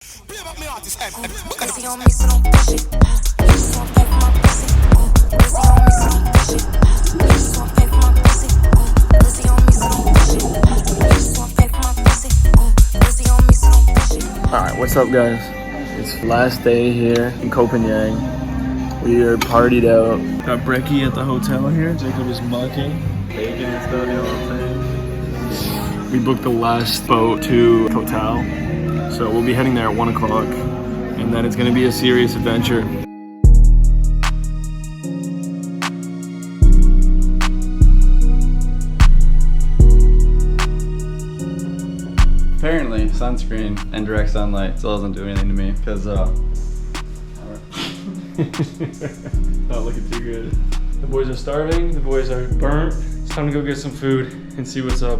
Alright, what's up guys? It's last day here in Copenhagen. We are partied out. Got Brecky at the hotel here. Jacob is mucking. Bacon and stuff, you know what I'm saying? We booked the last boat to Koh Tao. So we'll be heading there at 1 o'clock. And then it's gonna be a serious adventure. Apparently, sunscreen and direct sunlight still doesn't do anything to me because Not looking too good. The boys are starving, the boys are burnt. It's time to go get some food and see what's up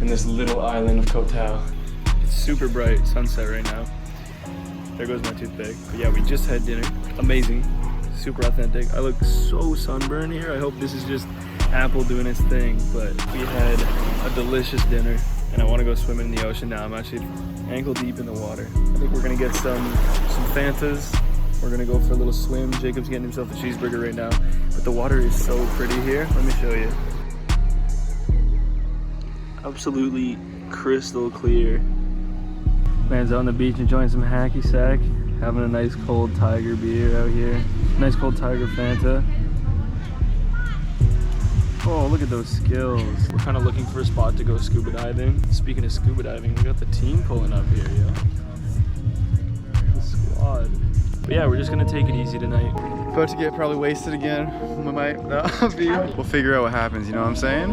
in this little island of Koh Tao. It's super bright sunset right now. There goes my toothpick. But yeah, we just had dinner. Amazing, super authentic. I look so sunburned here. I hope this is just Apple doing its thing, but we had a delicious dinner. And I want to go swimming in the ocean now. I'm actually ankle deep in the water. I think we're gonna get some Fantas. We're gonna go for a little swim. Jacob's getting himself a cheeseburger right now. But the water is so pretty here. Let me show you. Absolutely crystal clear. Man's out on the beach enjoying some hacky sack. Having a nice cold Tiger beer out here. Nice cold Tiger Fanta. Oh, look at those skills. We're kind of looking for a spot to go scuba diving. Speaking of scuba diving, we got the team pulling up here, yo. The squad. But yeah, we're just gonna take it easy tonight. about to get probably wasted again. We might not be. We'll figure out what happens, you know what I'm saying?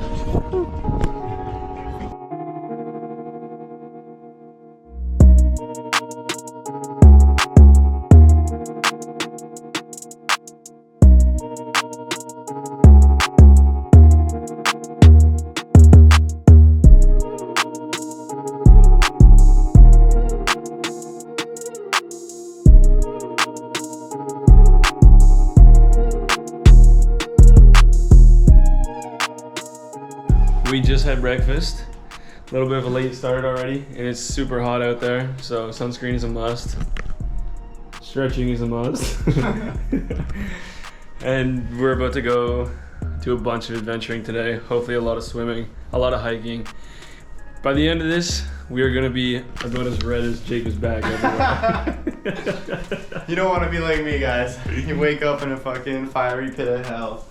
We just had breakfast. A little bit of a late start already, and it's super hot out there, so sunscreen is a must. Stretching is a must. And we're about to go do a bunch of adventuring today. Hopefully a lot of swimming, a lot of hiking. By the end of this, we are gonna be about as red as Jacob's back everywhere. You don't want to be like me, guys. You wake up in a fucking fiery pit of hell.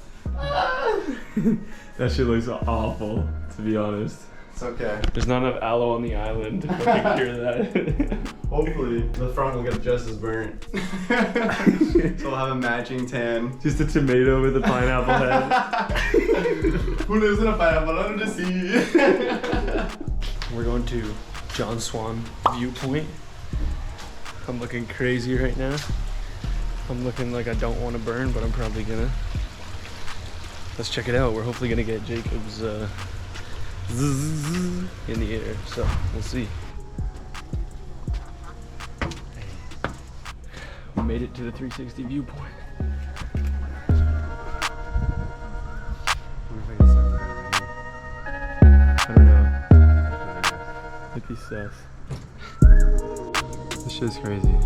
That shit looks awful, to be honest. It's okay. There's not enough aloe on the island to fucking cure that. Hopefully, the front will get just as burnt. So we'll have a matching tan. Just a tomato with a pineapple head. Who lives in a pineapple under the sea? We're going to John-Suwan Viewpoint. I'm looking crazy right now. I'm looking like I don't want to burn, but I'm probably gonna. Let's check it out. We're hopefully gonna get Jacob's in the air, so we'll see. We made it to the 360 viewpoint. I don't know. It'd be sus. This shit's crazy.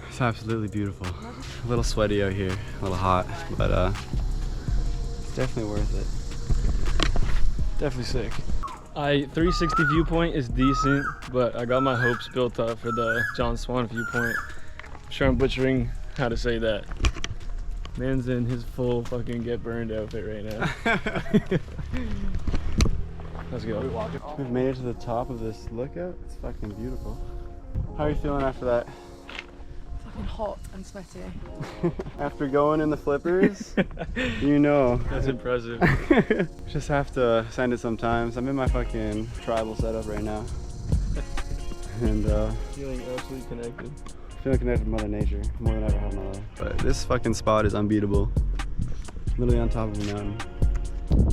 It's absolutely beautiful. A little sweaty out here, a little hot, but it's definitely worth it. Definitely sick. 360 viewpoint is decent, but I got my hopes built up for the John-Suwan Viewpoint. I'm sure I'm butchering how to say that. Man's in his full fucking get burned outfit right now. Let's go. We've made it to the top of this lookout. It's fucking beautiful. How are you feeling after that? Fucking hot and sweaty. After going in the flippers, you know. That's impressive. Just have to send it sometimes. I'm in my fucking tribal setup right now. And Feeling absolutely connected. feeling connected to Mother Nature more than I ever have in my life. But this fucking spot is unbeatable. Literally on top of a mountain.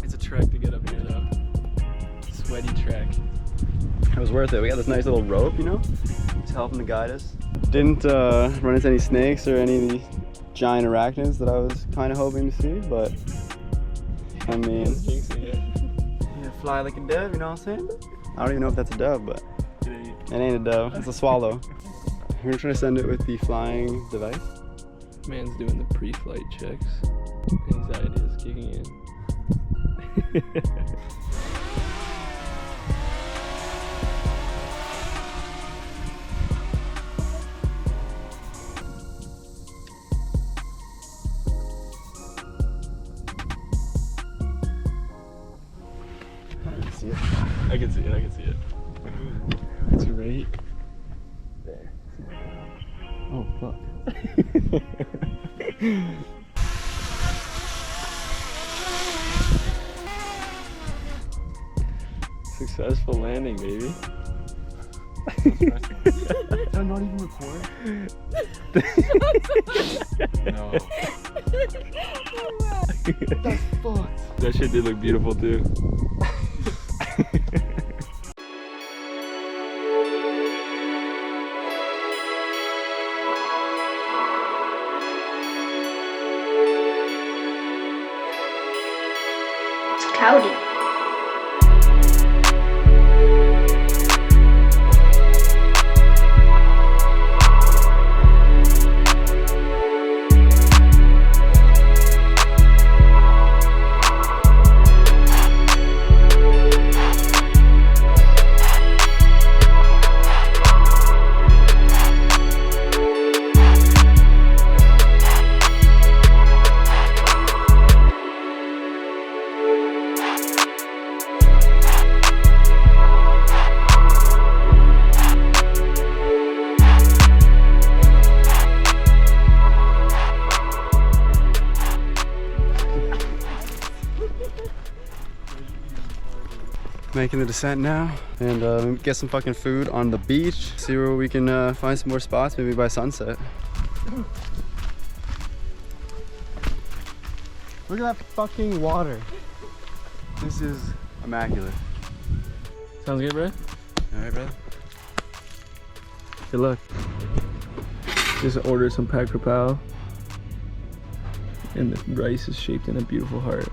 It's a trek to get up here though. Sweaty trek. It was worth it. We got this nice little rope, you know? It's helping to guide us. Didn't run into any snakes or any giant arachnids that I was kind of hoping to see, but I mean, yeah, fly like a dove, you know what I'm saying? I don't even know if that's a dove, but Did It ain't a dove, it's a swallow. We're gonna try to send it with the flying device. Man's doing the pre-flight checks. Anxiety is kicking in. See it? I can see it, I can see it. It's right there. Oh, fuck. Successful landing, baby. Did I not even record? No. That's fucked. That shit did look beautiful too. It's cloudy. Making the descent now, and get some fucking food on the beach. See where we can find some more spots, maybe by sunset. Look at that fucking water. This is immaculate. Sounds good, bro? All right, brother. Good luck. Just ordered some pad krapao. And the rice is shaped in a beautiful heart.